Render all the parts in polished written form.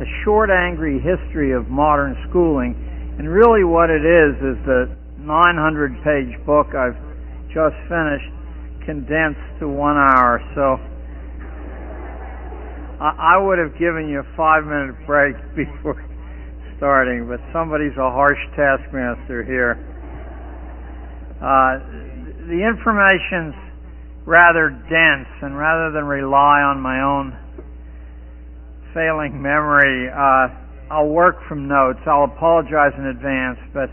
A Short Angry History of Modern Schooling. And really what it is the 900-page book I've just finished condensed to 1 hour. So I would have given you a 5-minute break before starting, but somebody's a harsh taskmaster here. The information's rather dense, and rather than rely on my own failing memory, I'll work from notes. I'll apologize in advance, but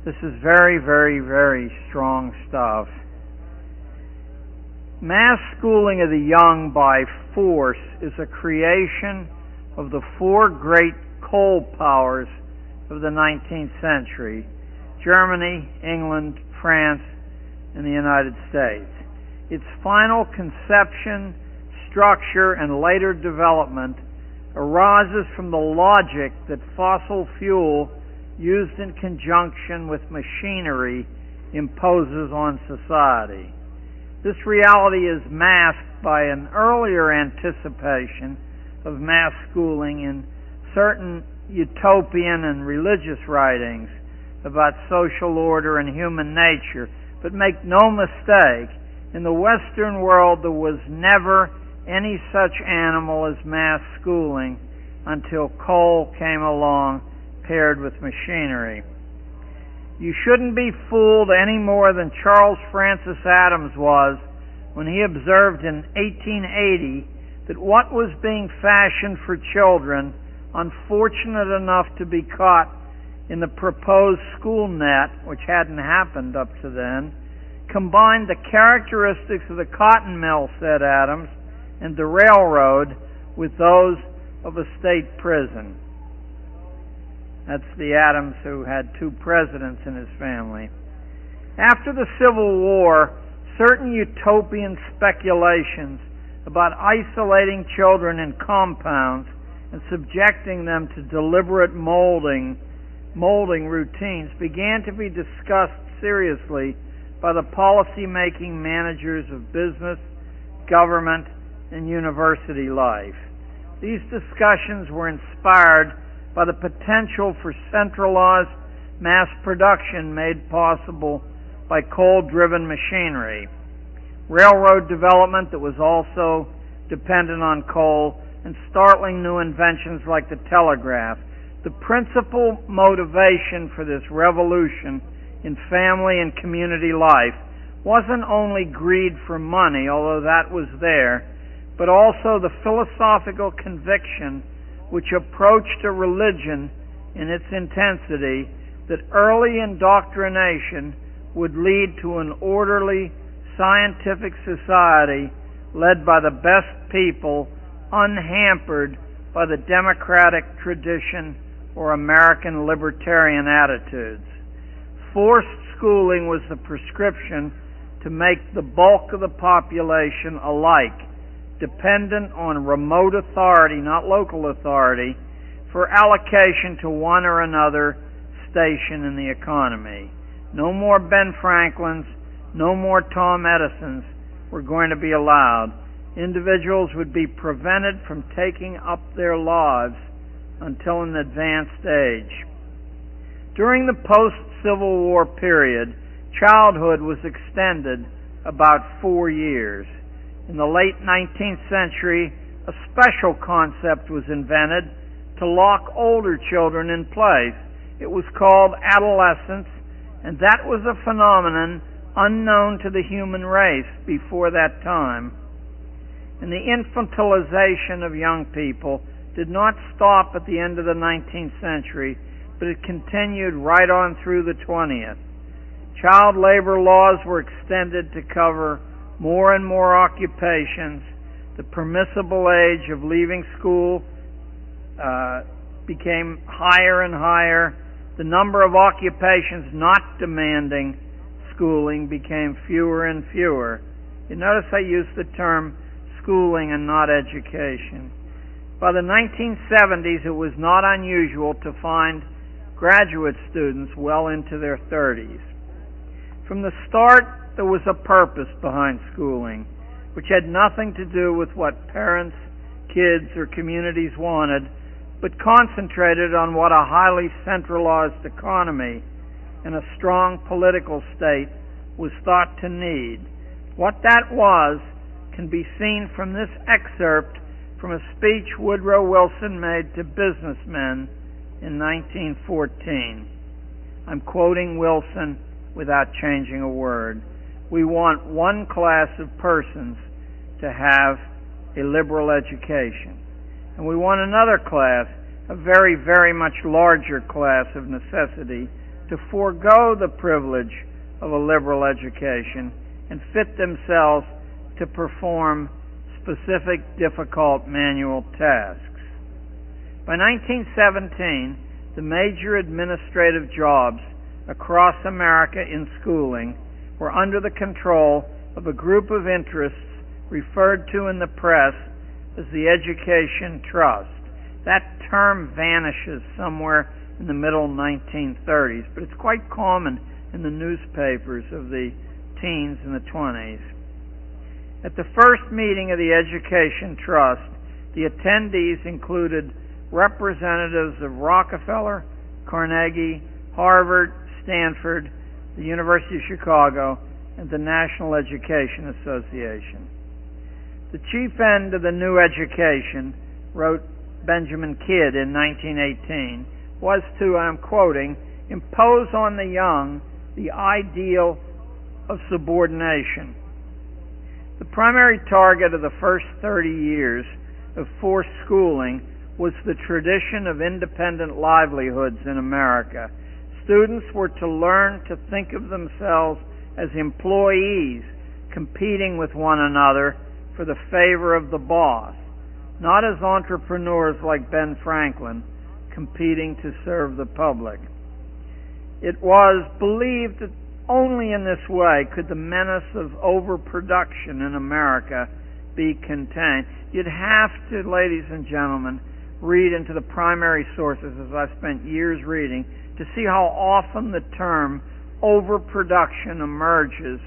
this is very, very, very strong stuff. Mass schooling of the young by force is a creation of the four great coal powers of the 19th century: Germany, England, France, and the United States. Its final conception, structure, and later development arises from the logic that fossil fuel used in conjunction with machinery imposes on society. This reality is masked by an earlier anticipation of mass schooling in certain utopian and religious writings about social order and human nature. But make no mistake, in the Western world there was never any such animal as mass schooling until coal came along paired with machinery. You shouldn't be fooled any more than Charles Francis Adams was when he observed in 1880 that what was being fashioned for children, unfortunate enough to be caught in the proposed school net, which hadn't happened up to then, combined the characteristics of the cotton mill, said Adams, and the railroad with those of a state prison. That's the Adams who had two presidents in his family. After the Civil War, certain utopian speculations about isolating children in compounds and subjecting them to deliberate molding routines began to be discussed seriously by the policy-making managers of business, government, and university life. These discussions were inspired by the potential for centralized mass production made possible by coal-driven machinery, railroad development that was also dependent on coal, and startling new inventions like the telegraph. The principal motivation for this revolution in family and community life wasn't only greed for money, although that was there, but also the philosophical conviction which approached a religion in its intensity that early indoctrination would lead to an orderly, scientific society led by the best people, unhampered by the democratic tradition or American libertarian attitudes. Forced schooling was the prescription to make the bulk of the population alike, dependent on remote authority, not local authority, for allocation to one or another station in the economy. No more Ben Franklins, no more Tom Edisons were going to be allowed. Individuals would be prevented from taking up their lives until an advanced age. During the post-Civil War period, childhood was extended about 4 years. In the late 19th century, a special concept was invented to lock older children in place. It was called adolescence, and that was a phenomenon unknown to the human race before that time. And the infantilization of young people did not stop at the end of the 19th century, but it continued right on through the 20th. Child labor laws were extended to cover more and more occupations. The permissible age of leaving school became higher and higher. The number of occupations not demanding schooling became fewer and fewer. You notice I use the term schooling and not education. By the 1970s, it was not unusual to find graduate students well into their 30s. From the start, there was a purpose behind schooling, which had nothing to do with what parents, kids, or communities wanted, but concentrated on what a highly centralized economy and a strong political state was thought to need. What that was can be seen from this excerpt from a speech Woodrow Wilson made to businessmen in 1914. I'm quoting Wilson without changing a word. We want one class of persons to have a liberal education, and we want another class, a very, very much larger class of necessity, to forego the privilege of a liberal education and fit themselves to perform specific, difficult manual tasks. By 1917, the major administrative jobs across America in schooling were under the control of a group of interests referred to in the press as the Education Trust. That term vanishes somewhere in the middle 1930s, but it's quite common in the newspapers of the teens and the 20s. At the first meeting of the Education Trust, the attendees included representatives of Rockefeller, Carnegie, Harvard, Stanford, the University of Chicago, and the National Education Association. The chief end of the new education, wrote Benjamin Kidd in 1918, was to, I'm quoting, impose on the young the ideal of subordination. The primary target of the first 30 years of forced schooling was the tradition of independent livelihoods in America. Students were to learn to think of themselves as employees competing with one another for the favor of the boss, not as entrepreneurs like Ben Franklin competing to serve the public. It was believed that only in this way could the menace of overproduction in America be contained. You'd have to, ladies and gentlemen, read into the primary sources, as I've spent years reading, to see how often the term overproduction emerges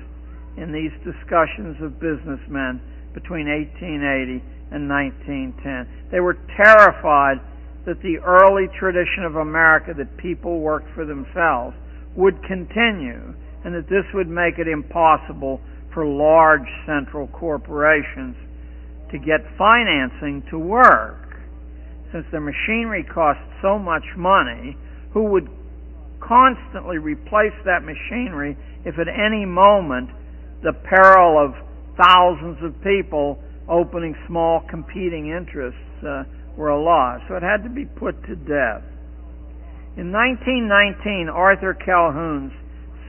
in these discussions of businessmen between 1880 and 1910. They were terrified that the early tradition of America, that people worked for themselves, would continue, and that this would make it impossible for large central corporations to get financing to work. Since their machinery cost so much money, who would constantly replace that machinery if at any moment the peril of thousands of people opening small competing interests were a loss? So it had to be put to death. In 1919, Arthur Calhoun's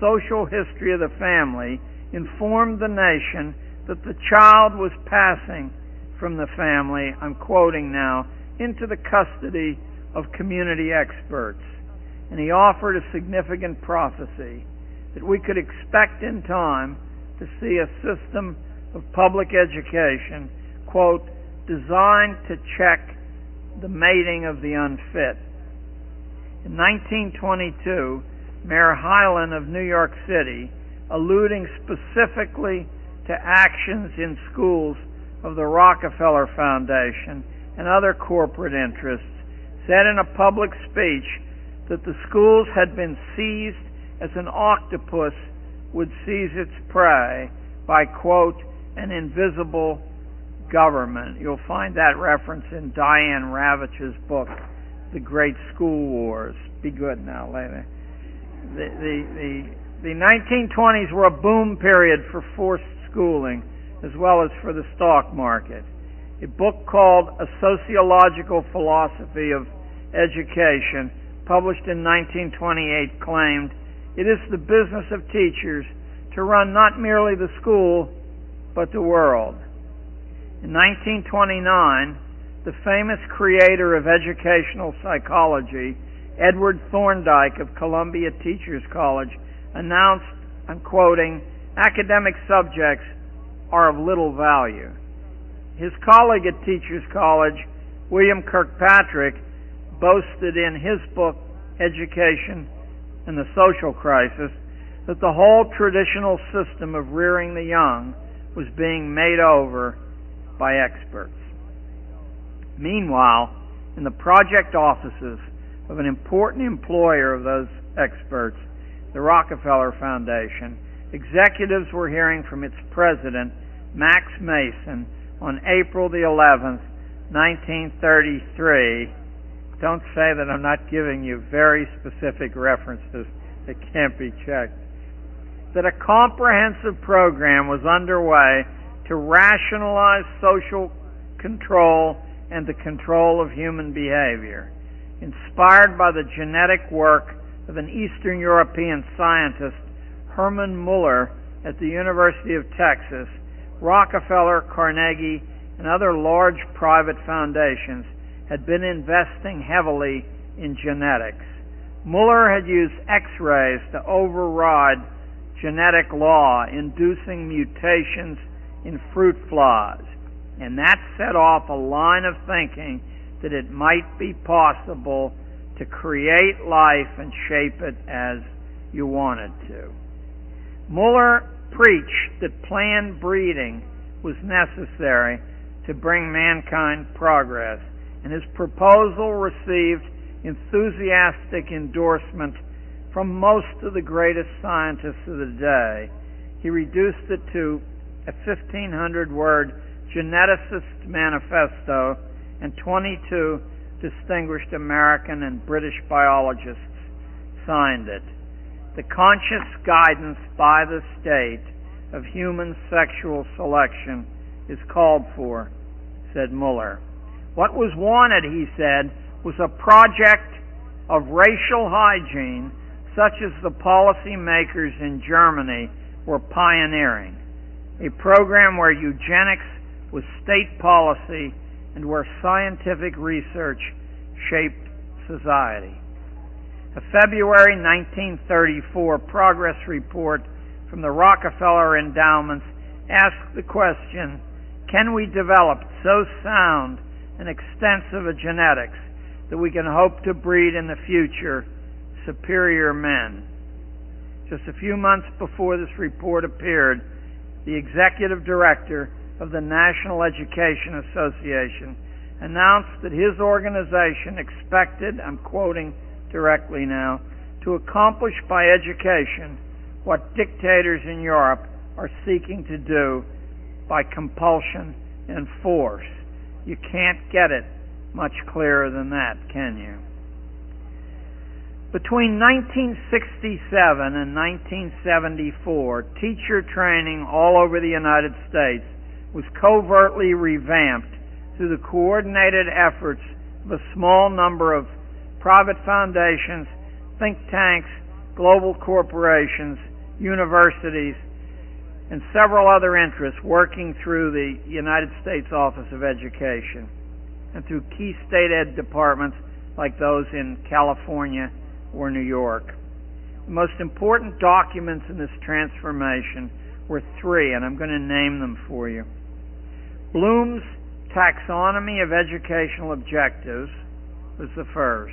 Social History of the Family informed the nation that the child was passing from the family, I'm quoting now, into the custody of community experts. And he offered a significant prophecy that we could expect in time to see a system of public education, quote, designed to check the mating of the unfit. In 1922, Mayor Hylan of New York City, alluding specifically to actions in schools of the Rockefeller Foundation and other corporate interests, said in a public speech that the schools had been seized as an octopus would seize its prey by, quote, an invisible government. You'll find that reference in Diane Ravitch's book, The Great School Wars. Be good now, later. The 1920s were a boom period for forced schooling as well as for the stock market. A book called A Sociological Philosophy of Education, published in 1928, claimed, "It is the business of teachers to run not merely the school, but the world." In 1929, the famous creator of educational psychology, Edward Thorndike of Columbia Teachers College, announced, I'm quoting, "Academic subjects are of little value." His colleague at Teachers College, William Kirkpatrick, boasted in his book, Education and the Social Crisis, that the whole traditional system of rearing the young was being made over by experts. Meanwhile, in the project offices of an important employer of those experts, the Rockefeller Foundation, executives were hearing from its president, Max Mason, on April the 11th, 1933. Don't say that I'm not giving you very specific references that can't be checked. That a comprehensive program was underway to rationalize social control and the control of human behavior. Inspired by the genetic work of an Eastern European scientist, Hermann Muller, at the University of Texas, Rockefeller, Carnegie, and other large private foundations had been investing heavily in genetics. Muller had used X-rays to override genetic law, inducing mutations in fruit flies, and that set off a line of thinking that it might be possible to create life and shape it as you wanted to. Muller preached that planned breeding was necessary to bring mankind progress, and his proposal received enthusiastic endorsement from most of the greatest scientists of the day. He reduced it to a 1,500-word geneticist manifesto, and 22 distinguished American and British biologists signed it. The conscious guidance by the state of human sexual selection is called for, said Muller. What was wanted, he said, was a project of racial hygiene such as the policymakers in Germany were pioneering, a program where eugenics was state policy and where scientific research shaped society. A February 1934 progress report from the Rockefeller endowments asked the question, can we develop so sound and extensive a genetics that we can hope to breed in the future superior men? Just a few months before this report appeared, the executive director of the National Education Association announced that his organization expected, I'm quoting directly now, to accomplish by education what dictators in Europe are seeking to do by compulsion and force. You can't get it much clearer than that, can you? Between 1967 and 1974, teacher training all over the United States was covertly revamped through the coordinated efforts of a small number of private foundations, think tanks, global corporations, universities, and several other interests working through the United States Office of Education and through key state ed departments like those in California or New York. The most important documents in this transformation were three, and I'm going to name them for you. Bloom's Taxonomy of Educational Objectives was the first.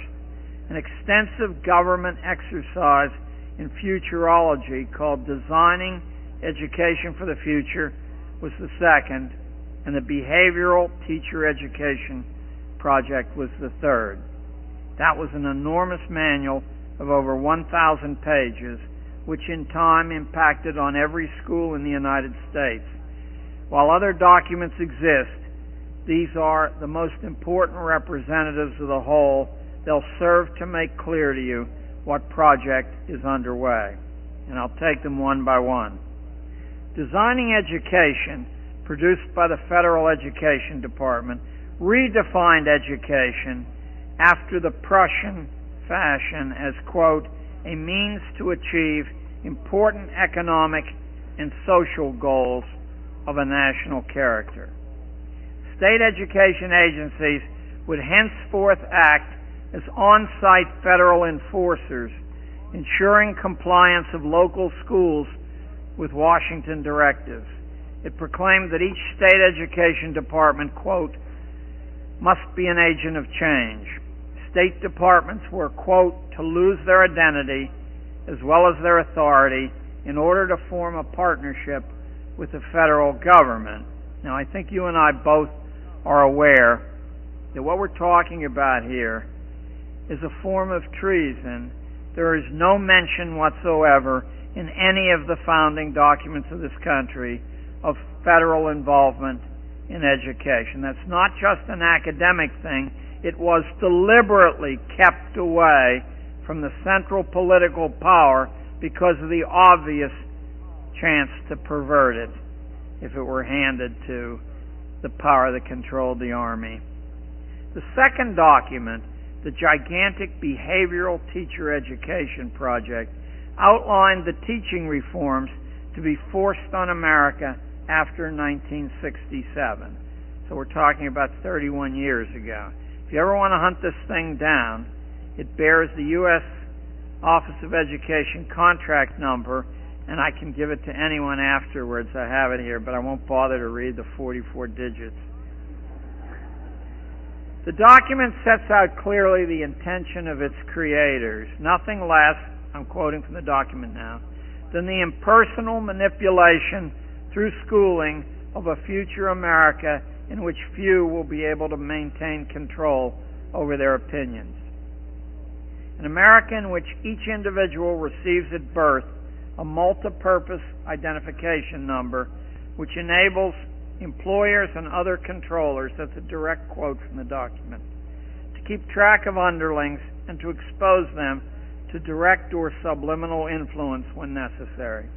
An extensive government exercise in futurology called Designing Education for the Future was the second, and the Behavioral Teacher Education Project was the third. That was an enormous manual of over 1,000 pages, which in time impacted on every school in the United States. While other documents exist, these are the most important representatives of the whole. They'll serve to make clear to you what project is underway, and I'll take them one by one. Designing Education, produced by the Federal Education Department, redefined education after the Prussian fashion as, quote, a means to achieve important economic and social goals of a national character. State education agencies would henceforth act as on-site federal enforcers, ensuring compliance of local schools with Washington directives. It proclaimed that each state education department, quote, must be an agent of change. State departments were, quote, to lose their identity as well as their authority in order to form a partnership with the federal government. Now, I think you and I both are aware that what we're talking about here is a form of treason, there is no mention whatsoever in any of the founding documents of this country of federal involvement in education. That's not just an academic thing. It was deliberately kept away from the central political power because of the obvious chance to pervert it if it were handed to the power that controlled the army. The second document, the gigantic Behavioral Teacher Education Project, outlined the teaching reforms to be forced on America after 1967. So we're talking about 31 years ago. If you ever want to hunt this thing down, it bears the U.S. Office of Education contract number, and I can give it to anyone afterwards. I have it here, but I won't bother to read the 44 digits. The document sets out clearly the intention of its creators, nothing less, I'm quoting from the document now, than the impersonal manipulation through schooling of a future America in which few will be able to maintain control over their opinions. An America in which each individual receives at birth a multipurpose identification number which enables employers and other controllers, that's a direct quote from the document, to keep track of underlings and to expose them to direct or subliminal influence when necessary.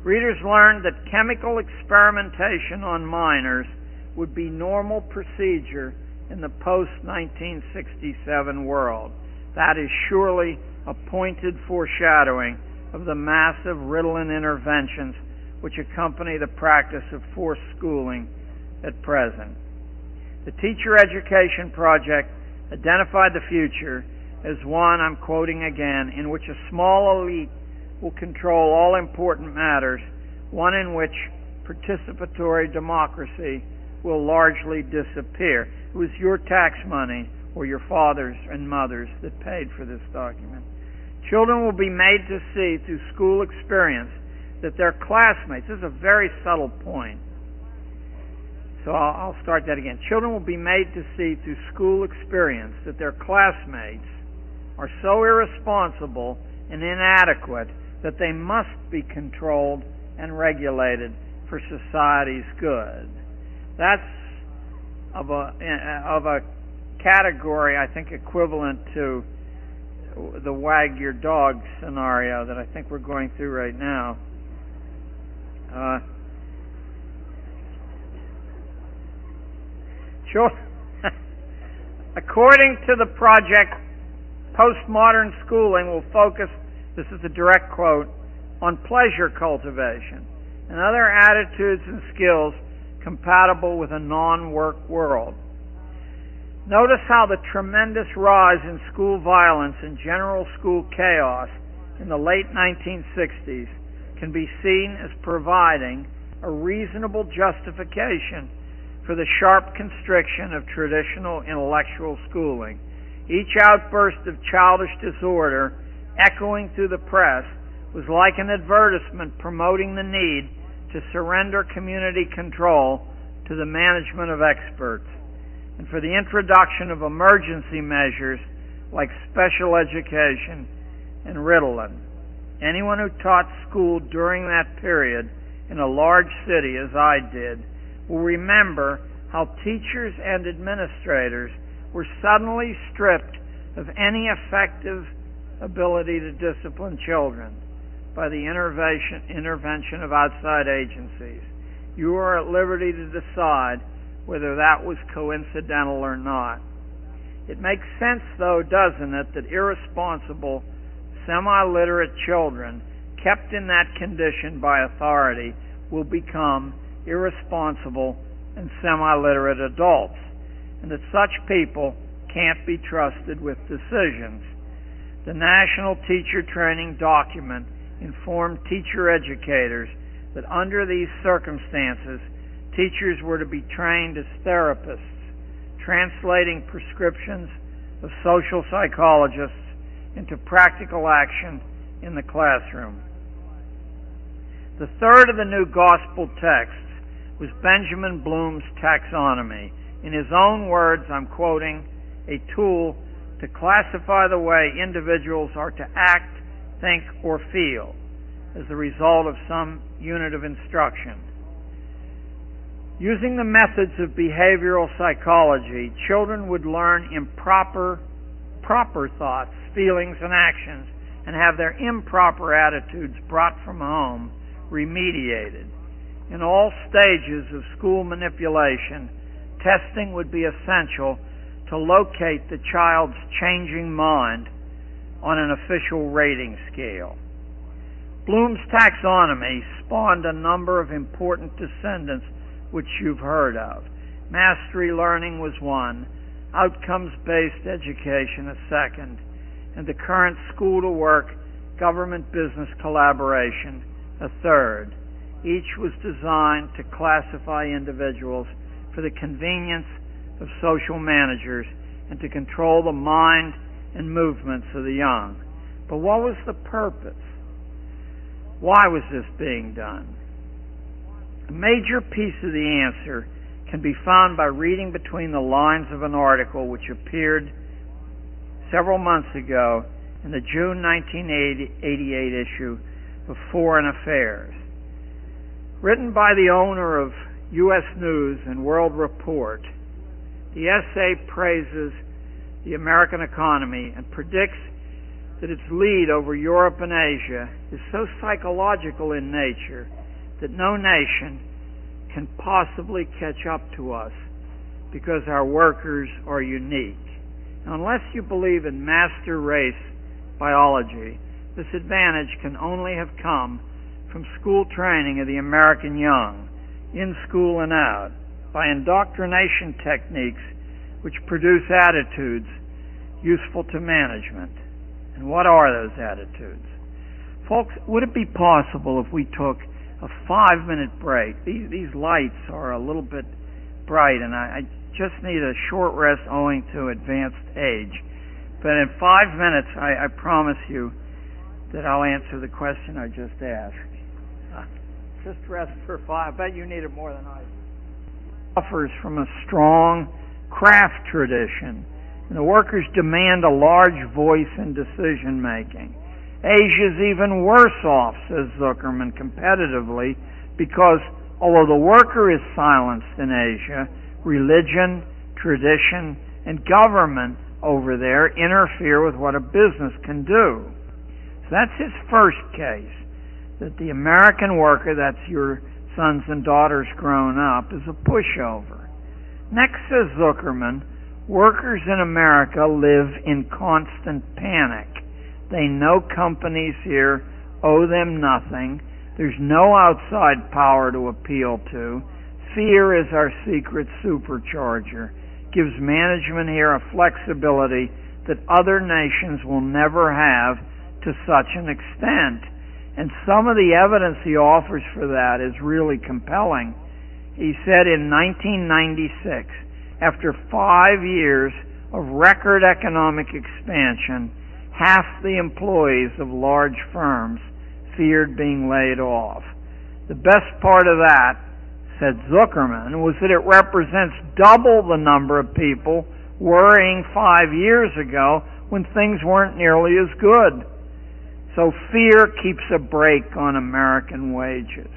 Readers learned that chemical experimentation on minors would be normal procedure in the post-1967 world. That is surely a pointed foreshadowing of the massive Ritalin interventions which accompany the practice of forced schooling at present. The Teacher Education Project identified the future as one, I'm quoting again, in which a small elite will control all important matters, one in which participatory democracy will largely disappear. It was your tax money or your fathers and mothers that paid for this document. Children will be made to see through school experience that their classmates, this is a very subtle point, so I'll start that again. Children will be made to see through school experience that their classmates are so irresponsible and inadequate that they must be controlled and regulated for society's good. That's of a category, I think, equivalent to the wag your dog scenario that I think we're going through right now. According to the project, postmodern schooling will focus, this is a direct quote, on pleasure cultivation and other attitudes and skills compatible with a non-work world. Notice how the tremendous rise in school violence and general school chaos in the late 1960s can be seen as providing a reasonable justification for the sharp constriction of traditional intellectual schooling. Each outburst of childish disorder echoing through the press was like an advertisement promoting the need to surrender community control to the management of experts, and for the introduction of emergency measures like special education and Ritalin. Anyone who taught school during that period in a large city, as I did, will remember how teachers and administrators were suddenly stripped of any effective ability to discipline children by the intervention of outside agencies. You are at liberty to decide whether that was coincidental or not. It makes sense, though, doesn't it, that irresponsible, semi-literate children kept in that condition by authority will become irresponsible and semi-literate adults, and that such people can't be trusted with decisions. The National Teacher Training Document informed teacher educators that under these circumstances, teachers were to be trained as therapists, translating prescriptions of social psychologists into practical action in the classroom. The third of the new gospel texts was Benjamin Bloom's taxonomy, In his own words, I'm quoting, a tool to classify the way individuals are to act, think, or feel as a result of some unit of instruction. Using the methods of behavioral psychology, children would learn proper thoughts, feelings, and actions, and have their improper attitudes brought from home remediated. In all stages of school manipulation, testing would be essential to locate the child's changing mind on an official rating scale. Bloom's taxonomy spawned a number of important descendants which you've heard of. Mastery learning was one, outcomes-based education a second, and the current school-to-work government-business collaboration a third. Each was designed to classify individuals for the convenience of social managers and to control the mind and movements of the young. But what was the purpose? Why was this being done? A major piece of the answer can be found by reading between the lines of an article which appeared several months ago in the June 1988 issue of Foreign Affairs. Written by the owner of U.S. News and World Report, the essay praises the American economy and predicts that its lead over Europe and Asia is so psychological in nature that no nation can possibly catch up to us because our workers are unique. Now, unless you believe in master race biology, this advantage can only have come from school training of the American young, in school and out, by indoctrination techniques which produce attitudes useful to management. And what are those attitudes? Folks, would it be possible if we took a 5-minute break? These lights are a little bit bright, and I just need a short rest owing to advanced age. But in 5 minutes, I promise you that I'll answer the question I just asked. Just rest for 5. I bet you need it more than I do. Suffers from a strong craft tradition, and the workers demand a large voice in decision-making. Asia's even worse off, says Zuckerman, competitively, because although the worker is silenced in Asia, religion, tradition, and government over there interfere with what a business can do. So that's his first case, that the American worker, that's your sons and daughters grown up, is a pushover. Next, says Zuckerman, workers in America live in constant panic. They know companies here owe them nothing. There's no outside power to appeal to. Fear is our secret supercharger. Gives management here a flexibility that other nations will never have to such an extent. And some of the evidence he offers for that is really compelling. He said in 1996, after 5 years of record economic expansion, half the employees of large firms feared being laid off. The best part of that, said Zuckerman, was that it represents double the number of people worrying 5 years ago when things weren't nearly as good. So fear keeps a brake on American wages.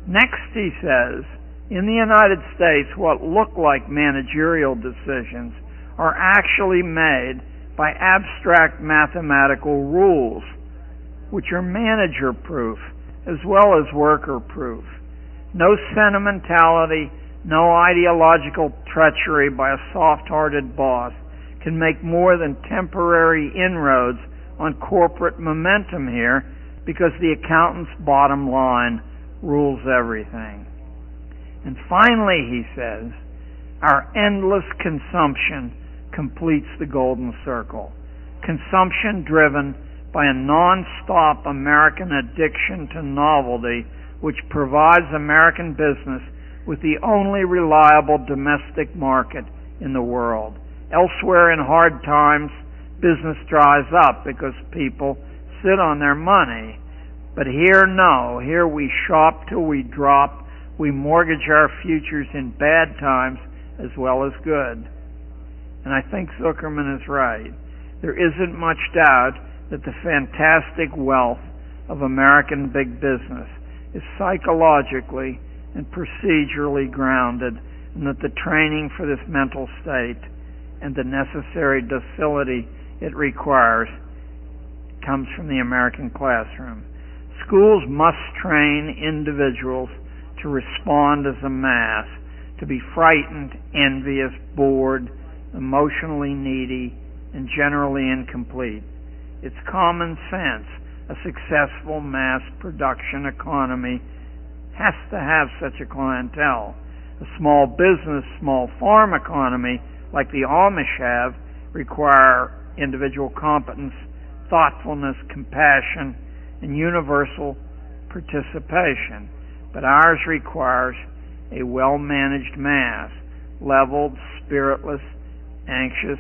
Next, he says, in the United States, what look like managerial decisions are actually made by abstract mathematical rules, which are manager-proof as well as worker-proof. No sentimentality, no ideological treachery by a soft-hearted boss can make more than temporary inroads on corporate momentum here, because the accountant's bottom line rules everything. And finally, he says, our endless consumption completes the golden circle. Consumption driven by a non-stop American addiction to novelty, which provides American business with the only reliable domestic market in the world. Elsewhere in hard times, business dries up because people sit on their money. But here, no. Here we shop till we drop. We mortgage our futures in bad times as well as good. And I think Zuckerman is right. There isn't much doubt that the fantastic wealth of American big business is psychologically and procedurally grounded, and that the training for this mental state and the necessary docility it requires comes from the American classroom. Schools must train individuals to respond as a mass, to be frightened, envious, bored, emotionally needy, and generally incomplete. It's common sense. A successful mass production economy has to have such a clientele. A small business, small farm economy, like the Amish have, require individual competence, thoughtfulness, compassion, and universal participation. But ours requires a well-managed mass, leveled, spiritless, anxious,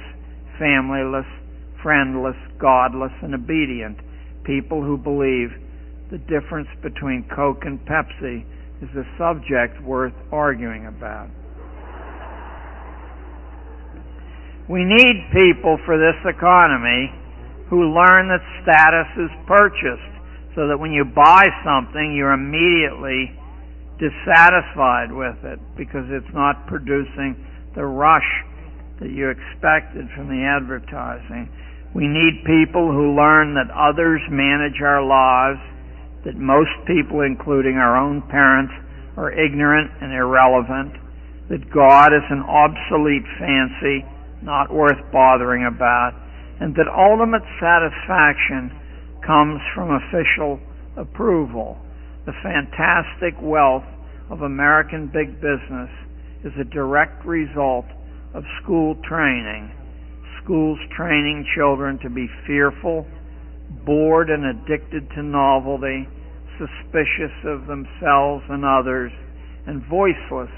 familyless, friendless, godless, and obedient. People who believe the difference between Coke and Pepsi is a subject worth arguing about. We need people for this economy who learn that status is purchased, so that when you buy something, you're immediately dissatisfied with it because it's not producing the rush that you expected from the advertising. We need people who learn that others manage our lives, that most people, including our own parents, are ignorant and irrelevant, that God is an obsolete fancy, not worth bothering about, and that ultimate satisfaction comes from official approval. The fantastic wealth of American big business is a direct result of school training. Schools training children to be fearful, bored and addicted to novelty, suspicious of themselves and others, and voiceless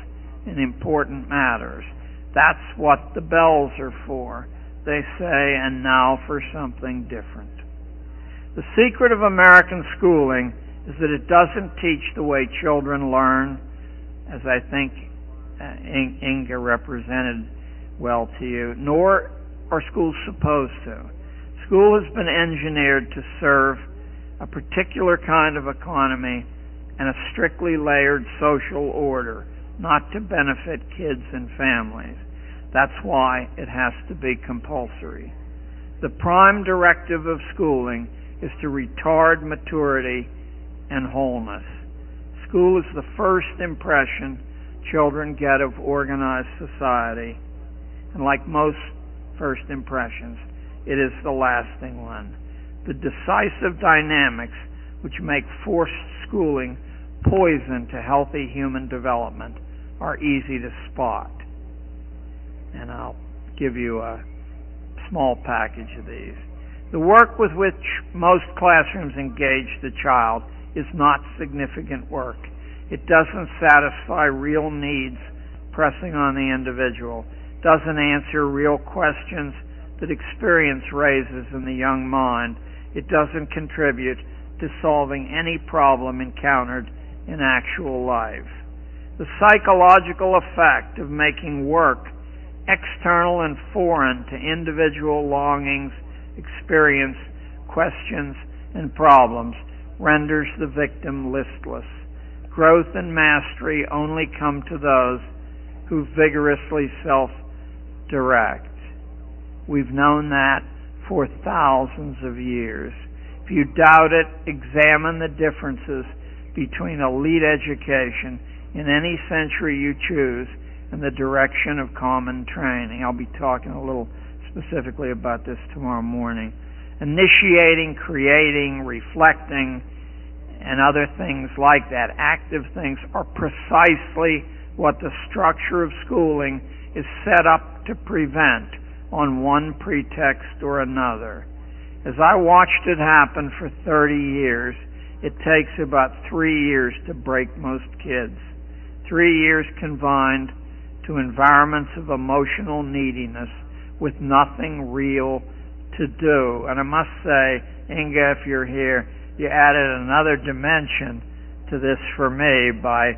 in important matters. That's what the bells are for. They say, and now for something different. The secret of American schooling is that it doesn't teach the way children learn, as I think Inga represented well to you, nor are schools supposed to. School has been engineered to serve a particular kind of economy and a strictly layered social order, not to benefit kids and families. That's why it has to be compulsory. The prime directive of schooling is to retard maturity and wholeness. School is the first impression children get of organized society, and like most first impressions, it is the lasting one. The decisive dynamics which make forced schooling poison to healthy human development are easy to spot. And I'll give you a small package of these. The work with which most classrooms engage the child is not significant work. It doesn't satisfy real needs pressing on the individual, doesn't answer real questions that experience raises in the young mind. It doesn't contribute to solving any problem encountered in actual life. The psychological effect of making work external and foreign to individual longings, experience, questions, and problems renders the victim listless. Growth and mastery only come to those who vigorously self-direct. We've known that for thousands of years. If you doubt it, examine the differences between elite education in any century you choose and the direction of common training. I'll be talking a little specifically about this tomorrow morning. Initiating, creating, reflecting, and other things like that, active things, are precisely what the structure of schooling is set up to prevent on one pretext or another. As I watched it happen for 30 years, it takes about 3 years to break most kids. 3 years confined to environments of emotional neediness with nothing real to do. And I must say, Inga, if you're here, you added another dimension to this for me by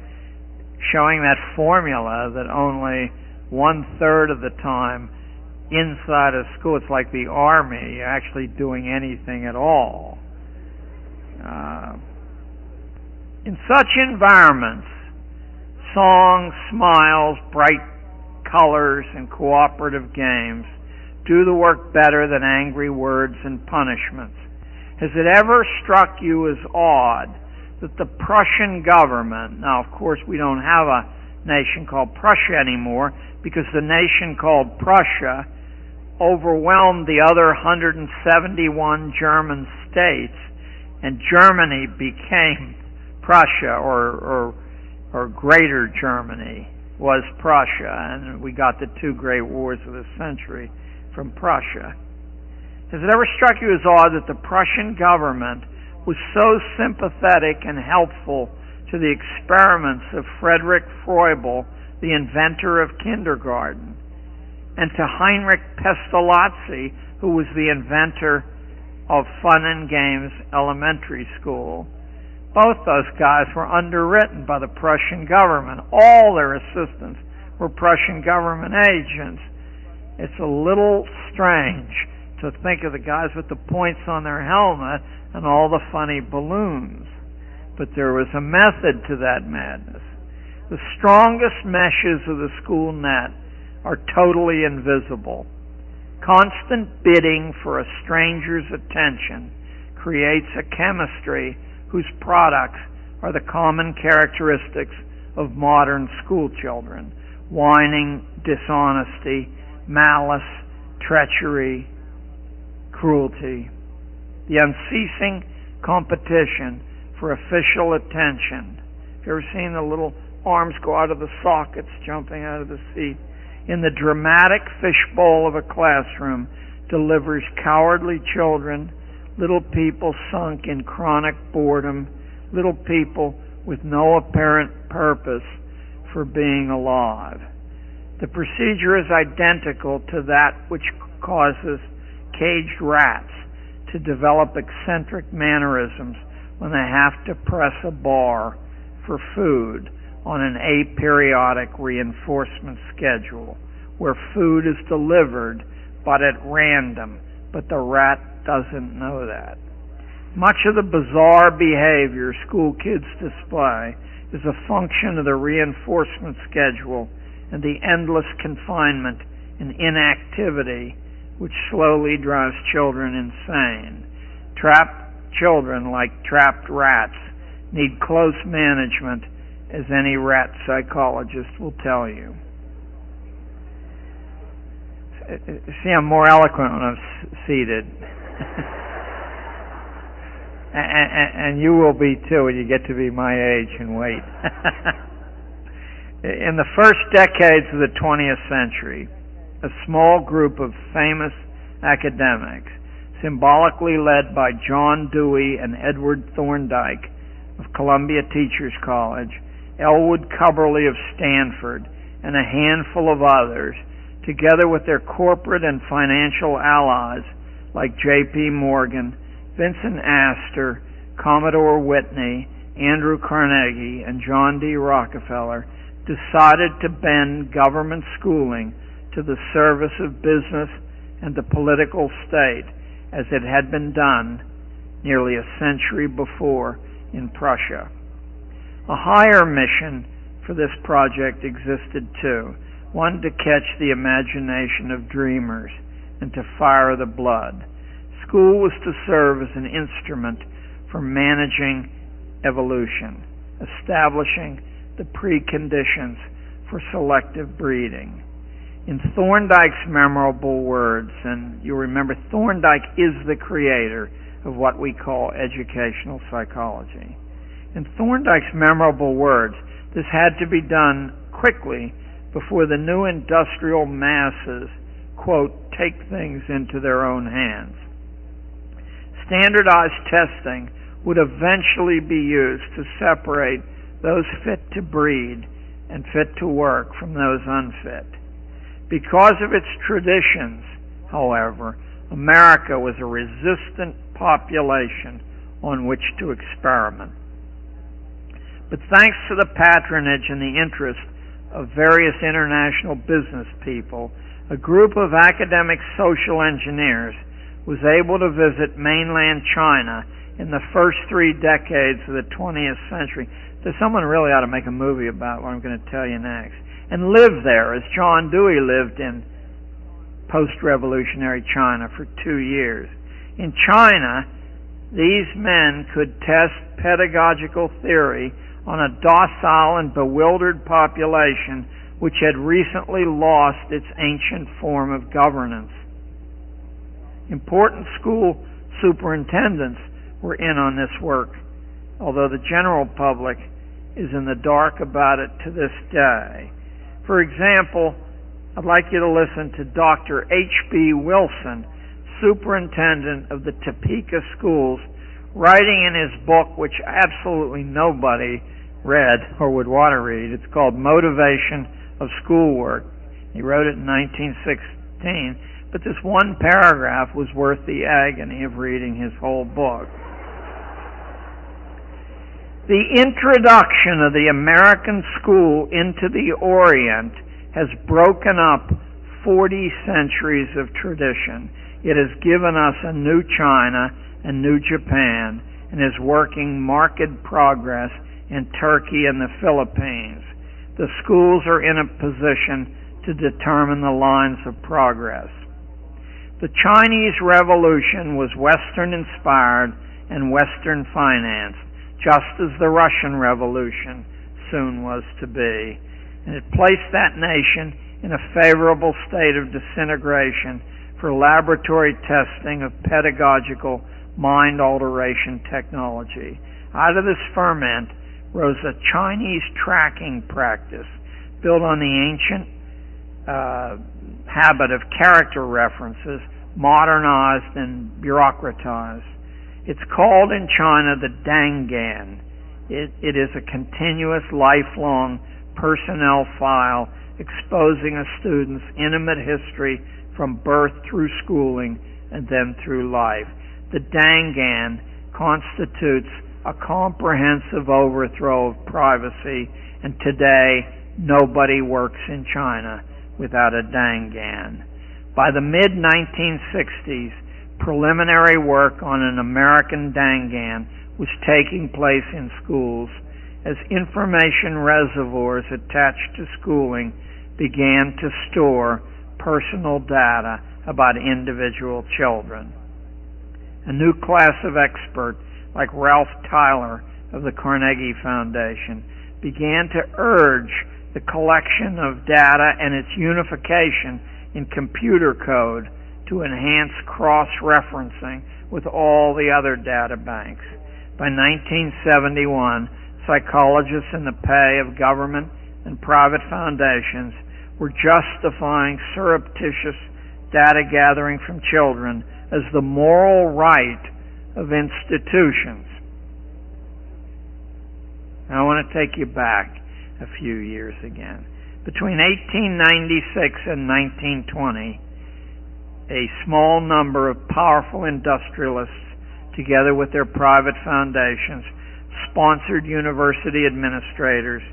showing that formula that only 1/3 of the time inside a school. It's like the army, actually doing anything at all. In such environments, songs, smiles, bright colors, and cooperative games do the work better than angry words and punishments. Has it ever struck you as odd that the Prussian government, now of course we don't have a nation called Prussia anymore because the nation called Prussia overwhelmed the other 171 German states, and Germany became Prussia, or Greater Germany was Prussia, and we got the two great wars of the century from Prussia. Has it ever struck you as odd that the Prussian government was so sympathetic and helpful to the experiments of Friedrich Froebel, the inventor of kindergarten, and to Heinrich Pestalozzi, who was the inventor of Fun and Games Elementary School? Both those guys were underwritten by the Prussian government. All their assistants were Prussian government agents. It's a little strange to think of the guys with the points on their helmet and all the funny balloons. But there was a method to that madness. The strongest meshes of the school net are totally invisible. Constant bidding for a stranger's attention creates a chemistry whose products are the common characteristics of modern school children: whining, dishonesty, malice, treachery, cruelty. The unceasing competition for official attention. Have you ever seen the little arms go out of the sockets, jumping out of the seat? In the dramatic fishbowl of a classroom delivers cowardly children, little people sunk in chronic boredom, little people with no apparent purpose for being alive. The procedure is identical to that which causes caged rats to develop eccentric mannerisms when they have to press a bar for food on an aperiodic reinforcement schedule, where food is delivered but at random, but the rat doesn't know that. Much of the bizarre behavior school kids display is a function of the reinforcement schedule and the endless confinement and inactivity which slowly drives children insane. Trapped children, like trapped rats, need close management, as any rat psychologist will tell you. See, I'm more eloquent when I'm seated. and you will be too when you get to be my age and weight. In the first decades of the 20th century, a small group of famous academics, symbolically led by John Dewey and Edward Thorndike of Columbia Teachers College, Elwood Cubberley of Stanford, and a handful of others, together with their corporate and financial allies like J.P. Morgan, Vincent Astor, Commodore Whitney, Andrew Carnegie, and John D. Rockefeller, decided to bend government schooling to the service of business and the political state, as it had been done nearly a century before in Prussia. A higher mission for this project existed too, one to catch the imagination of dreamers and to fire the blood. School was to serve as an instrument for managing evolution, establishing the preconditions for selective breeding. In Thorndike's memorable words, and you remember Thorndike is the creator of what we call educational psychology. In Thorndike's memorable words, this had to be done quickly before the new industrial masses, quote, take things into their own hands. Standardized testing would eventually be used to separate those fit to breed and fit to work from those unfit. Because of its traditions, however, America was a resistant population on which to experiment. But thanks to the patronage and the interest of various international business people, a group of academic social engineers was able to visit mainland China in the first 3 decades of the 20th century. So someone really ought to make a movie about what I'm going to tell you next. And live there, as John Dewey lived in post-revolutionary China for 2 years. In China, these men could test pedagogical theory on a docile and bewildered population which had recently lost its ancient form of governance. Important school superintendents were in on this work, although the general public is in the dark about it to this day. For example, I'd like you to listen to Dr. H.B. Wilson, superintendent of the Topeka schools, writing in his book, which absolutely nobody read or would want to read. It's called Motivation of Schoolwork. He wrote it in 1916, but this one paragraph was worth the agony of reading his whole book. The introduction of the American school into the Orient has broken up 40 centuries of tradition. It has given us a new China and new Japan, and is working marked progress in Turkey and the Philippines. The schools are in a position to determine the lines of progress. The Chinese Revolution was Western-inspired and Western-financed, just as the Russian Revolution soon was to be. And it placed that nation in a favorable state of disintegration for laboratory testing of pedagogical mind alteration technology. Out of this ferment rose a Chinese tracking practice built on the ancient habit of character references, modernized and bureaucratized. It's called in China the Dangan. It is a continuous, lifelong personnel file exposing a student's intimate history from birth through schooling and then through life. The Dangan constitutes a comprehensive overthrow of privacy, and today nobody works in China without a Dangan. By the mid-1960s, preliminary work on an American Dangan was taking place in schools as information reservoirs attached to schooling began to store personal data about individual children. A new class of expert, like Ralph Tyler of the Carnegie Foundation, began to urge the collection of data and its unification in computer code to enhance cross-referencing with all the other data banks. By 1971, psychologists in the pay of government and private foundations were justifying surreptitious data gathering from children as the moral right of institutions. Now, I want to take you back a few years again. Between 1896 and 1920, a small number of powerful industrialists, together with their private foundations, sponsored university administrators,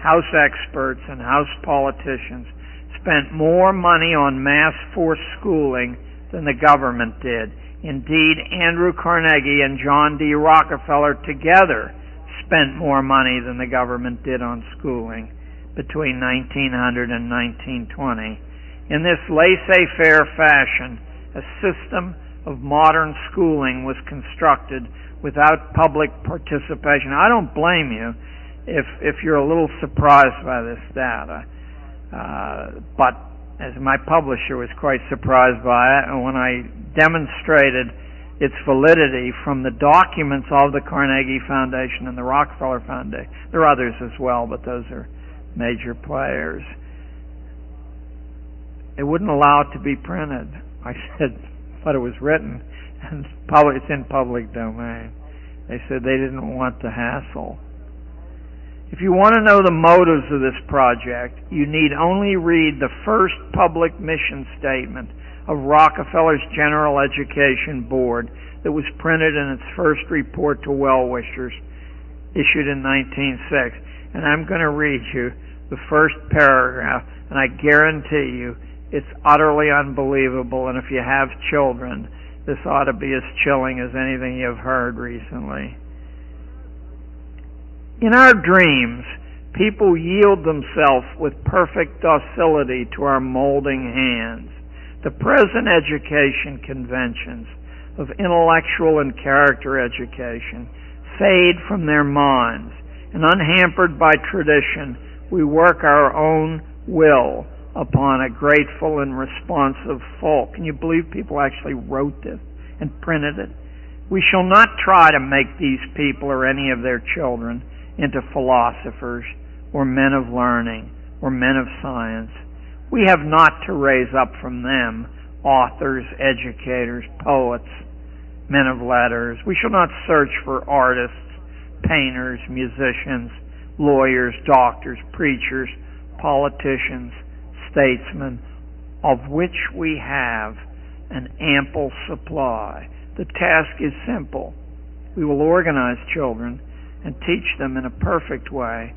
house experts, and house politicians, spent more money on mass force schooling than the government did. Indeed, Andrew Carnegie and John D. Rockefeller together spent more money than the government did on schooling between 1900 and 1920. In this laissez-faire fashion, a system of modern schooling was constructed without public participation. I don't blame you if you're a little surprised by this data, but as my publisher was quite surprised by it, and when I demonstrated its validity from the documents of the Carnegie Foundation and the Rockefeller Foundation. There are others as well, but those are major players. They wouldn't allow it to be printed. I said, but it was written, and it's in public domain. They said they didn't want the hassle. If you want to know the motives of this project, you need only read the first public mission statement of Rockefeller's General Education Board that was printed in its first report to well-wishers, issued in 1906. And I'm going to read you the first paragraph, and I guarantee you it's utterly unbelievable, and if you have children, this ought to be as chilling as anything you've heard recently. In our dreams, people yield themselves with perfect docility to our molding hands. The present education conventions of intellectual and character education fade from their minds, and unhampered by tradition, we work our own will upon a grateful and responsive folk. Can you believe people actually wrote this and printed it? We shall not try to make these people or any of their children into philosophers or men of learning or men of science. We have not to raise up from them authors, educators, poets, men of letters. We shall not search for artists, painters, musicians, lawyers, doctors, preachers, politicians, statesmen, of which we have an ample supply. The task is simple. We will organize children and teach them in a perfect way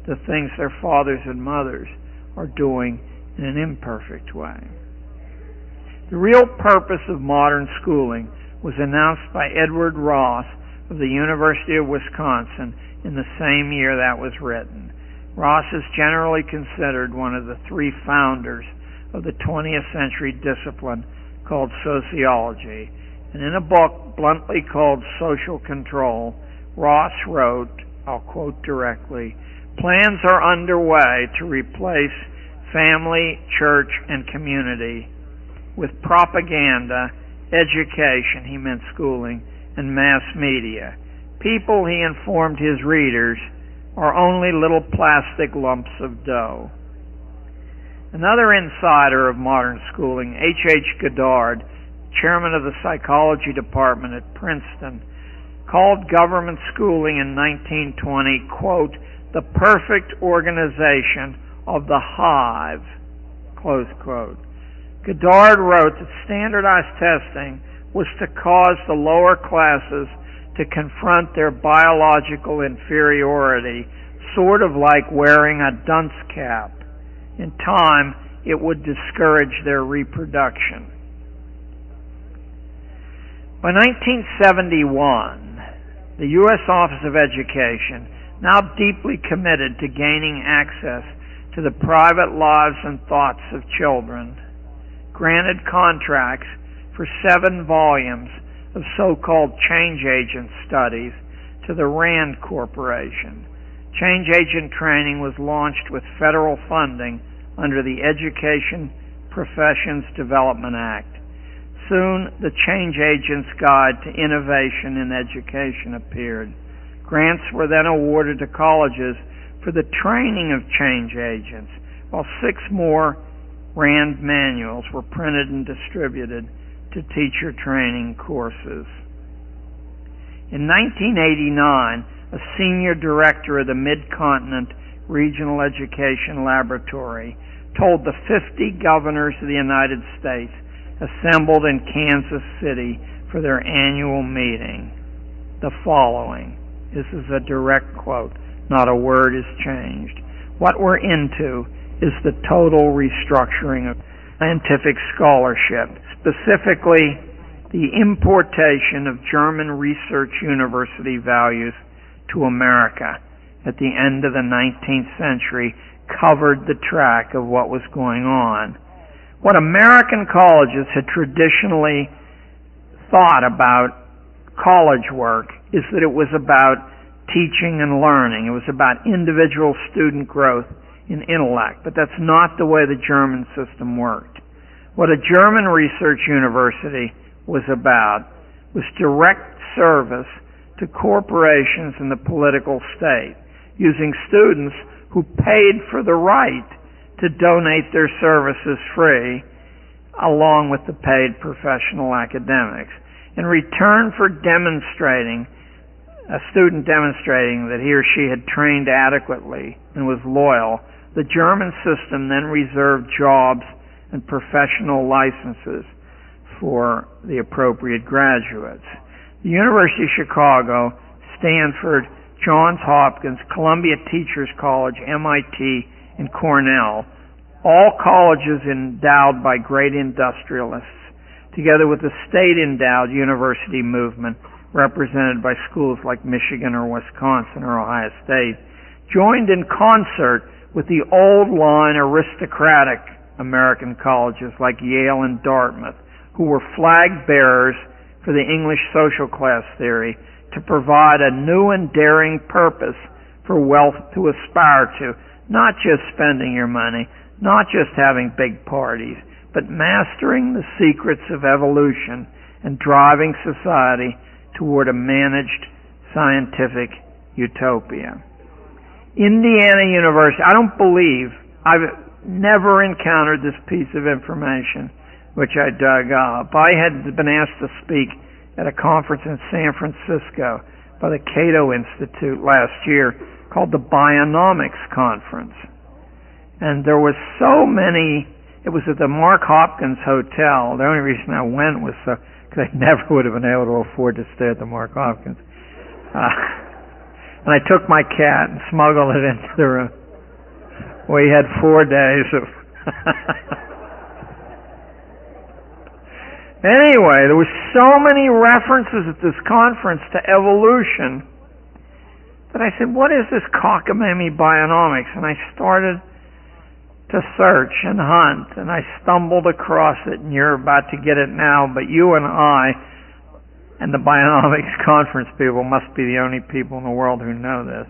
the things their fathers and mothers are doing in an imperfect way. The real purpose of modern schooling was announced by Edward Ross of the University of Wisconsin in the same year that was written. Ross is generally considered one of the three founders of the 20th century discipline called sociology, and in a book bluntly called Social Control, Ross wrote, I'll quote directly, "Plans are underway to replace family, church, and community with propaganda, education," he meant schooling, "and mass media. People," he informed his readers, "are only little plastic lumps of dough." Another insider of modern schooling, H. Goddard, chairman of the psychology department at Princeton, called government schooling in 1920, quote, "the perfect organization of the hive," close quote. Goddard wrote that standardized testing was to cause the lower classes to confront their biological inferiority, sort of like wearing a dunce cap. In time, it would discourage their reproduction. By 1971, the U.S. Office of Education, now deeply committed to gaining access to the private lives and thoughts of children, granted contracts for 7 volumes of so-called change agent studies to the Rand Corporation. Change agent training was launched with federal funding under the Education Professions Development Act. Soon, the Change Agent's Guide to Innovation in Education appeared. Grants were then awarded to colleges for the training of change agents, while 6 more Rand manuals were printed and distributed to teacher training courses. In 1989, a senior director of the Mid-Continent Regional Education Laboratory told the 50 governors of the United States assembled in Kansas City for their annual meeting the following. This is a direct quote. Not a word is changed. "What we're into is the total restructuring of scientific scholarship, specifically the importation of German research university values to America at the end of the 19th century covered the track of what was going on. What American colleges had traditionally thought about college work is that it was about teaching and learning. It was about individual student growth in intellect, but that's not the way the German system worked. What a German research university was about was direct service to corporations and the political state, using students who paid for the right to donate their services free, along with the paid professional academics. In return for a student demonstrating that he or she had trained adequately and was loyal, the German system then reserved jobs and professional licenses for the appropriate graduates. The University of Chicago, Stanford, Johns Hopkins, Columbia Teachers College, MIT, and Cornell, all colleges endowed by great industrialists, together with the state-endowed university movement represented by schools like Michigan or Wisconsin or Ohio State, joined in concert with the old-line aristocratic American colleges like Yale and Dartmouth, who were flag bearers for the English social class theory to provide a new and daring purpose for wealth to aspire to, not just spending your money, not just having big parties, but mastering the secrets of evolution and driving society toward a managed scientific utopia. Indiana University, I've never encountered this piece of information, which I dug up. I had been asked to speak at a conference in San Francisco by the Cato Institute last year called the Bionomics Conference. And there was so many, it was at the Mark Hopkins Hotel. The only reason I went was because I never would have been able to afford to stay at the Mark Hopkins. And I took my cat and smuggled it into the room. We had 4 days of... Anyway, there were so many references at this conference to evolution that I said, what is this cockamamie bionomics? And I started to search and hunt, and I stumbled across it, and you're about to get it now, but you and I and the Bionomics Conference people must be the only people in the world who know this.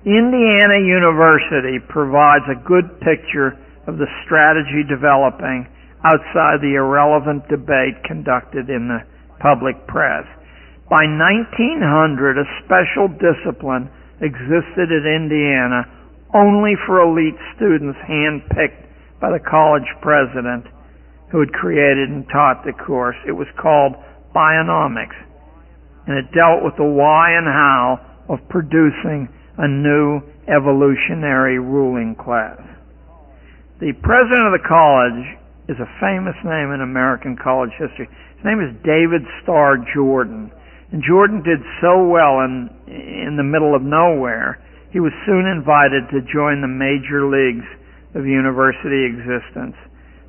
Indiana University provides a good picture of the strategy developing outside the irrelevant debate conducted in the public press. By 1900, a special discipline existed at Indiana only for elite students handpicked by the college president who had created and taught the course. It was called Bionomics, and it dealt with the why and how of producing a new evolutionary ruling class. The president of the college is a famous name in American college history. His name is David Starr Jordan. And Jordan did so well in the middle of nowhere, he was soon invited to join the major leagues of university existence.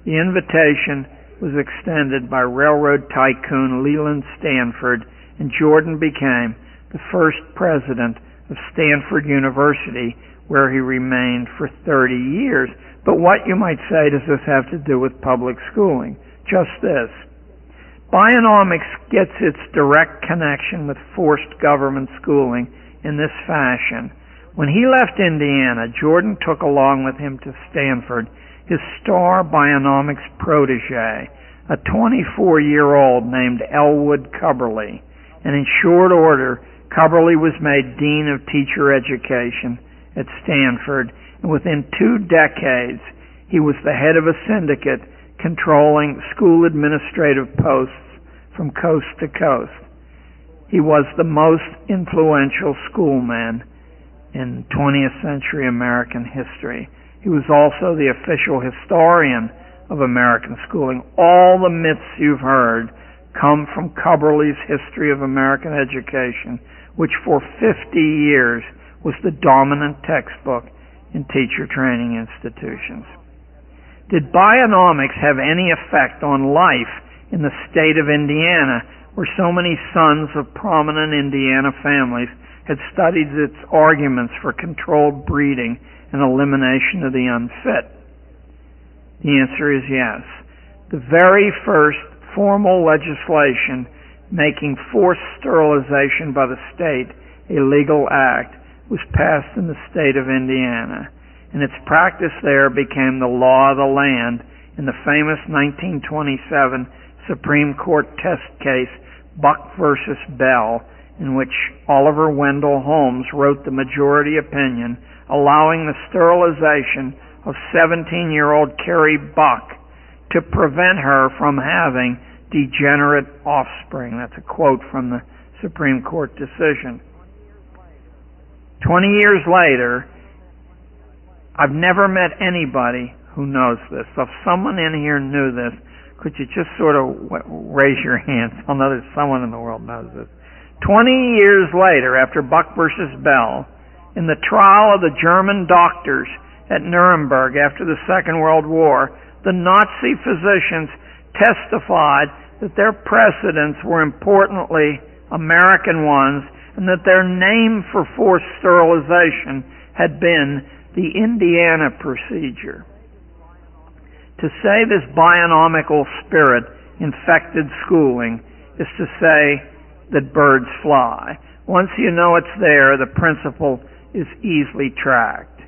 The invitation was extended by railroad tycoon Leland Stanford, and Jordan became the first president of Stanford University, where he remained for 30 years. But what, you might say, does this have to do with public schooling? Just this. Bionomics gets its direct connection with forced government schooling in this fashion. When he left Indiana, Jordan took along with him to Stanford his star bionomics protege, a 24-year-old named Elwood Cubberley. And in short order, Cubberley was made Dean of Teacher Education at Stanford, and within 2 decades, he was the head of a syndicate controlling school administrative posts from coast to coast. He was the most influential schoolman in 20th century American history. He was also the official historian of American schooling. All the myths you've heard come from Cubberley's History of American Education, which for 50 years was the dominant textbook in teacher training institutions. Did bionomics have any effect on life in the state of Indiana, where so many sons of prominent Indiana families had studied its arguments for controlled breeding and elimination of the unfit? The answer is yes. The very first formal legislation making forced sterilization by the state a legal act was passed in the state of Indiana, and its practice there became the law of the land in the famous 1927 Supreme Court test case Buck versus Bell, in which Oliver Wendell Holmes wrote the majority opinion allowing the sterilization of 17-year-old Carrie Buck to prevent her from having degenerate offspring. That's a quote from the Supreme Court decision. 20 years later, I've never met anybody who knows this. So if someone in here knew this, could you just sort of raise your hands? I'll know that someone in the world knows this. 20 years later, after Buck versus Bell, in the trial of the German doctors at Nuremberg after the Second World War, the Nazi physicians testified that their precedents were importantly American ones, and that their name for forced sterilization had been the Indiana procedure. To say this bionomical spirit infected schooling is to say that birds fly. Once you know it's there, the principle is easily tracked.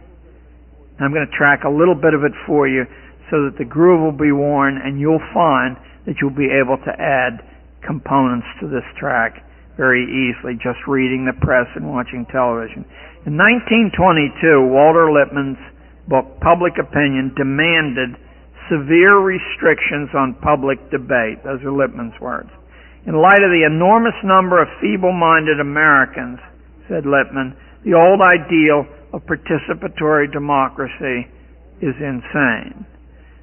I'm going to track a little bit of it for you so that the groove will be worn, and you'll find that you'll be able to add components to this track very easily, just reading the press and watching television. In 1922, Walter Lippmann's book, Public Opinion, demanded severe restrictions on public debate. Those are Lippmann's words. In light of the enormous number of feeble-minded Americans, said Lippmann, the old ideal of participatory democracy is insane.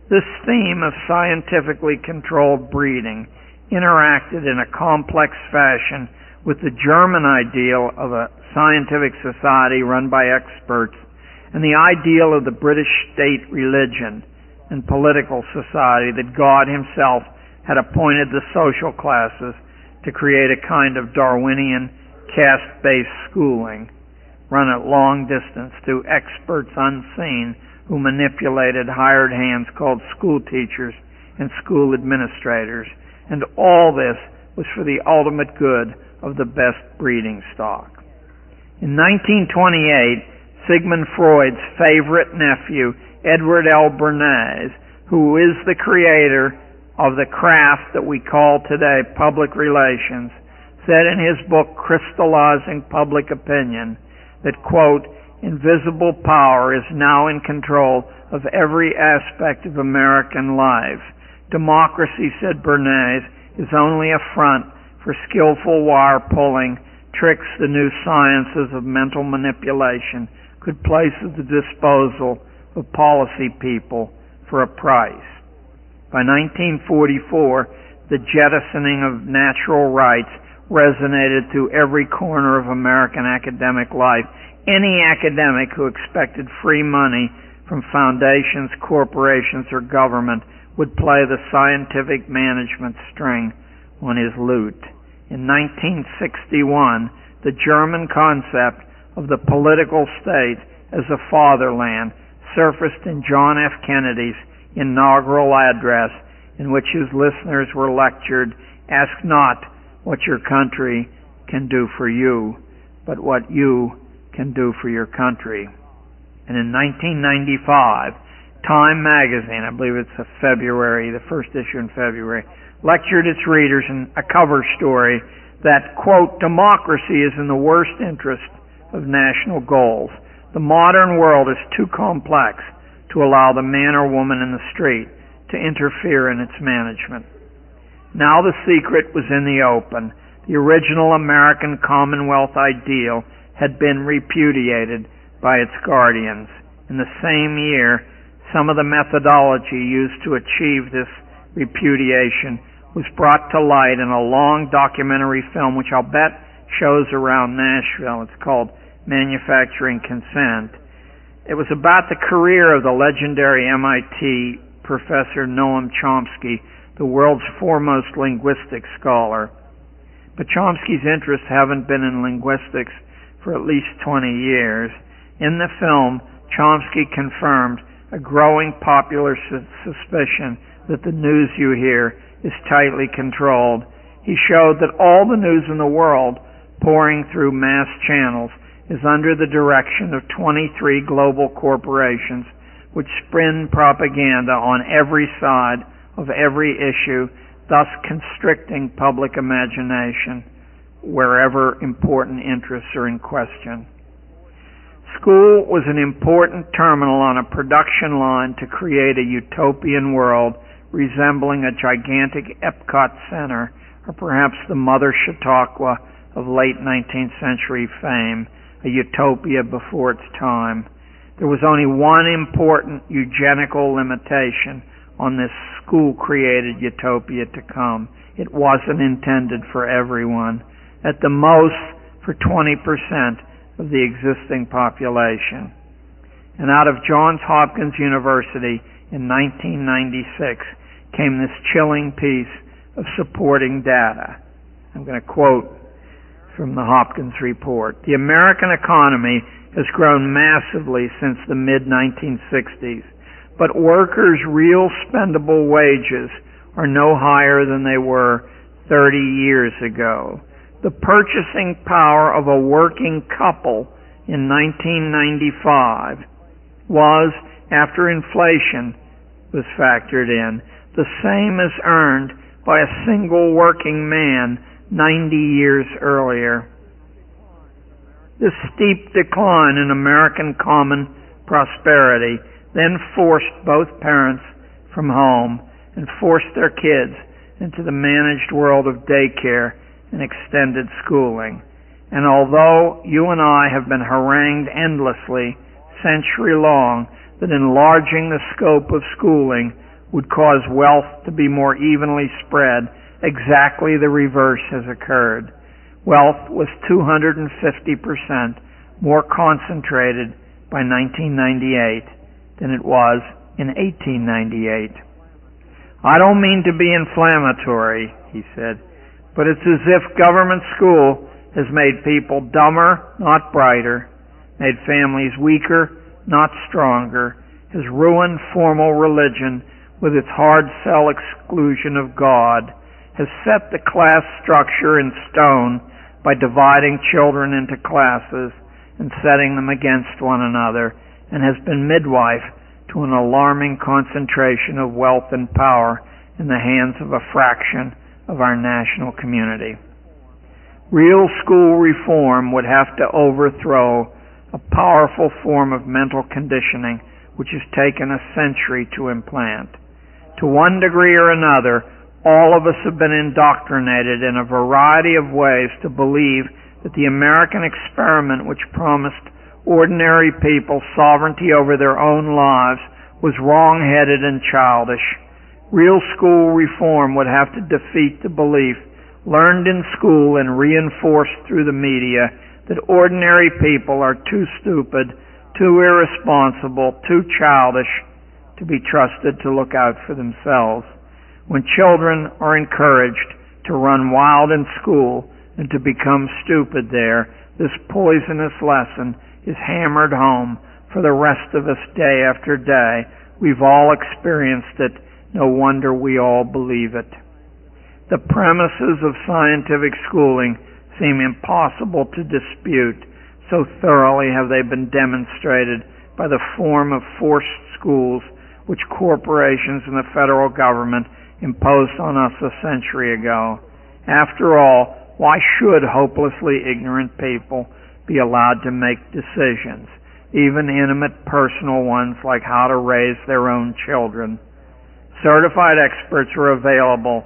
This theme of scientifically controlled breeding interacted in a complex fashion with the German ideal of a scientific society run by experts and the ideal of the British state religion and political society that God himself had appointed the social classes to create a kind of Darwinian caste-based schooling run at long distance through experts unseen who manipulated hired hands called school teachers and school administrators, and all this was for the ultimate good of the best breeding stock. In 1928, Sigmund Freud's favorite nephew, Edward L. Bernays, who is the creator of the craft that we call today public relations, said in his book, Crystallizing Public Opinion, that, quote, invisible power is now in control of every aspect of American life. Democracy, said Bernays, is only a front for skillful wire-pulling tricks the new sciences of mental manipulation could place at the disposal of policy people for a price. By 1944, the jettisoning of natural rights resonated through every corner of American academic life. Any academic who expected free money from foundations, corporations, or government would play the scientific management string on his lute. In 1961, the German concept of the political state as a fatherland surfaced in John F. Kennedy's inaugural address, in which his listeners were lectured, "Ask not what your country can do for you, but what you can do for your country." And in 1995, Time magazine, I believe it's the first issue in February, lectured its readers in a cover story that, quote, democracy is in the worst interest of national goals. The modern world is too complex to allow the man or woman in the street to interfere in its management. Now the secret was in the open. The original American Commonwealth ideal had been repudiated by its guardians. In the same year, some of the methodology used to achieve this repudiation was brought to light in a long documentary film, which I'll bet shows around Nashville. It's called Manufacturing Consent. It was about the career of the legendary MIT professor Noam Chomsky, the world's foremost linguistics scholar. But Chomsky's interests haven't been in linguistics for at least 20 years. In the film, Chomsky confirmed a growing popular suspicion that the news you hear is tightly controlled. He showed that all the news in the world pouring through mass channels is under the direction of 23 global corporations which spin propaganda on every side of every issue, thus constricting public imagination wherever important interests are in question. School was an important terminal on a production line to create a utopian world resembling a gigantic Epcot Center, or perhaps the Mother Chautauqua of late 19th century fame, a utopia before its time. There was only one important eugenical limitation on this school-created utopia to come. It wasn't intended for everyone, at the most for 20% of the existing population. And out of Johns Hopkins University in 1996 came this chilling piece of supporting data. I'm going to quote from the Hopkins report. The American economy has grown massively since the mid-1960s, but workers' real spendable wages are no higher than they were 30 years ago. The purchasing power of a working couple in 1995 was, after inflation was factored in, the same as earned by a single working man 90 years earlier. This steep decline in American common prosperity then forced both parents from home and forced their kids into the managed world of daycare and extended schooling. And although you and I have been harangued endlessly, century long, that enlarging the scope of schooling would cause wealth to be more evenly spread, exactly the reverse has occurred. Wealth was 250% more concentrated by 1998 than it was in 1898. I don't mean to be inflammatory, he said, but it's as if government school has made people dumber, not brighter, made families weaker, not stronger, has ruined formal religion with its hard sell exclusion of God, has set the class structure in stone by dividing children into classes and setting them against one another, and has been midwife to an alarming concentration of wealth and power in the hands of a fraction of our national community. Real school reform would have to overthrow a powerful form of mental conditioning which has taken a century to implant. To one degree or another, all of us have been indoctrinated in a variety of ways to believe that the American experiment, which promised ordinary people sovereignty over their own lives, was wrong-headed and childish. Real school reform would have to defeat the belief, learned in school and reinforced through the media, that ordinary people are too stupid, too irresponsible, too childish to be trusted to look out for themselves. When children are encouraged to run wild in school and to become stupid there, this poisonous lesson is hammered home for the rest of us day after day. We've all experienced it. No wonder we all believe it. The premises of scientific schooling seem impossible to dispute, so thoroughly have they been demonstrated by the form of forced schools which corporations and the federal government imposed on us a century ago. After all, why should hopelessly ignorant people be allowed to make decisions, even intimate personal ones like how to raise their own children? Certified experts are available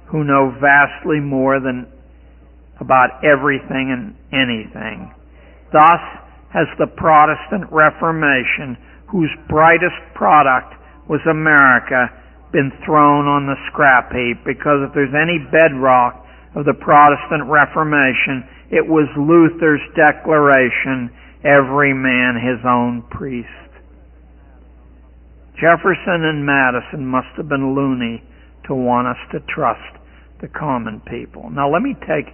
who know vastly more than about everything and anything. Thus has the Protestant Reformation, whose brightest product was America, been thrown on the scrap heap, because if there's any bedrock of the Protestant Reformation, it was Luther's declaration, every man his own priest. Jefferson and Madison must have been loony to want us to trust the common people. Now let me take,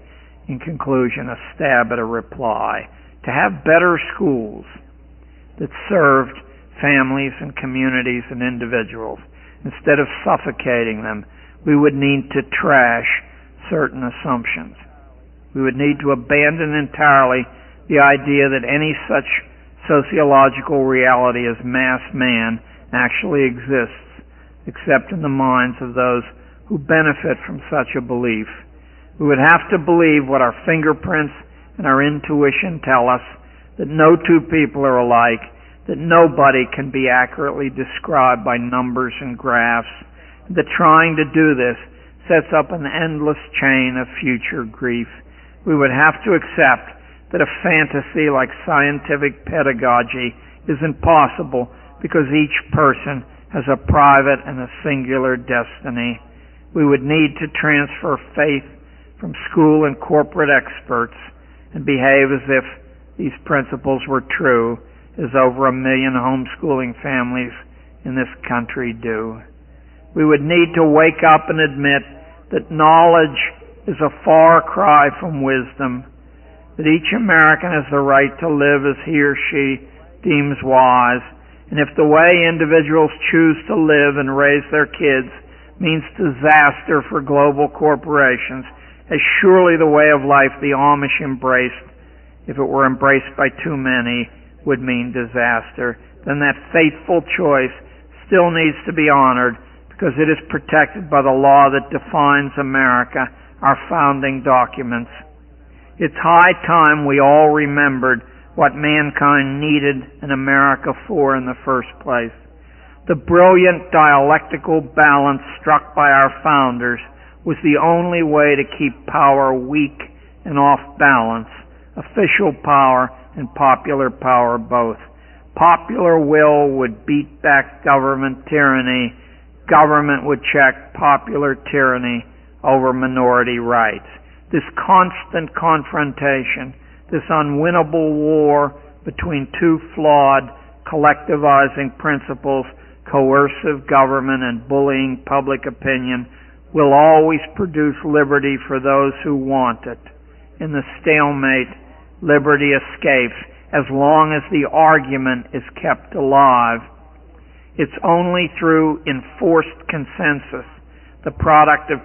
in conclusion, a stab at a reply. To have better schools that served families and communities and individuals, instead of suffocating them, we would need to trash certain assumptions. We would need to abandon entirely the idea that any such sociological reality as mass man actually exists, except in the minds of those who benefit from such a belief. We would have to believe what our fingerprints and our intuition tell us, that no two people are alike, that nobody can be accurately described by numbers and graphs, that trying to do this sets up an endless chain of future grief. We would have to accept that a fantasy like scientific pedagogy is impossible because each person has a private and a singular destiny. We would need to transfer faith from school and corporate experts and behave as if these principles were true, as over 1 million homeschooling families in this country do. We would need to wake up and admit that knowledge is a far cry from wisdom, that each American has the right to live as he or she deems wise, and if the way individuals choose to live and raise their kids means disaster for global corporations, as surely the way of life the Amish embraced, if it were embraced by too many, would mean disaster, then that fateful choice still needs to be honored because it is protected by the law that defines America, our founding documents. It's high time we all remembered what mankind needed an America for in the first place. The brilliant dialectical balance struck by our founders was the only way to keep power weak and off balance, official power and popular power both. Popular will would beat back government tyranny. Government would check popular tyranny over minority rights. This constant confrontation, this unwinnable war between two flawed collectivizing principles, coercive government and bullying public opinion, will always produce liberty for those who want it. In the stalemate, liberty escapes as long as the argument is kept alive. It's only through enforced consensus, the product of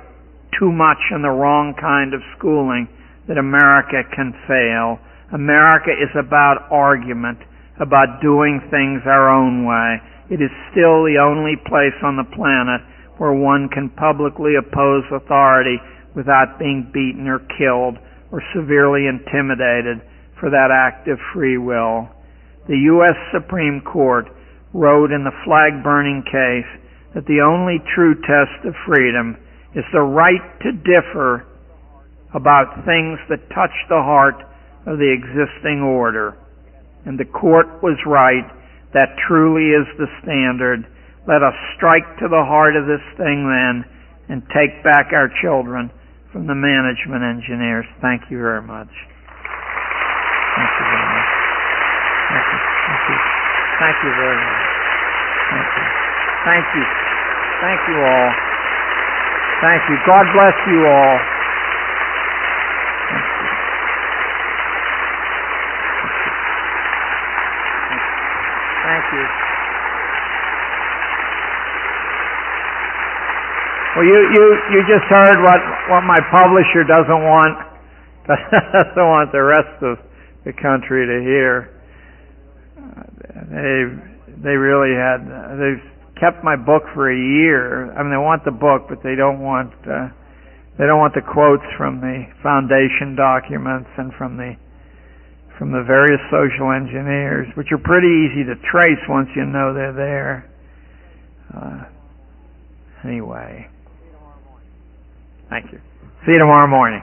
too much and the wrong kind of schooling, that America can fail. America is about argument, about doing things our own way. It is still the only place on the planet where one can publicly oppose authority without being beaten or killed or severely intimidated for that act of free will. The U.S. Supreme Court wrote in the flag-burning case that the only true test of freedom is the right to differ about things that touch the heart of the existing order. And the court was right. That truly is the standard. Let us strike to the heart of this thing then and take back our children from the management engineers. Thank you very much. Thank you very much. Thank you. Thank you. Thank you very much. Thank you. Thank you. Thank you all. Thank you. God bless you all. Thank you. Thank you. Well, you just heard what my publisher doesn't want the rest of the country to hear. They've kept my book for a year. I mean, they want the book, but they don't want the quotes from the foundation documents and from the various social engineers, which are pretty easy to trace once you know they're there. Anyway, thank you. See you tomorrow morning.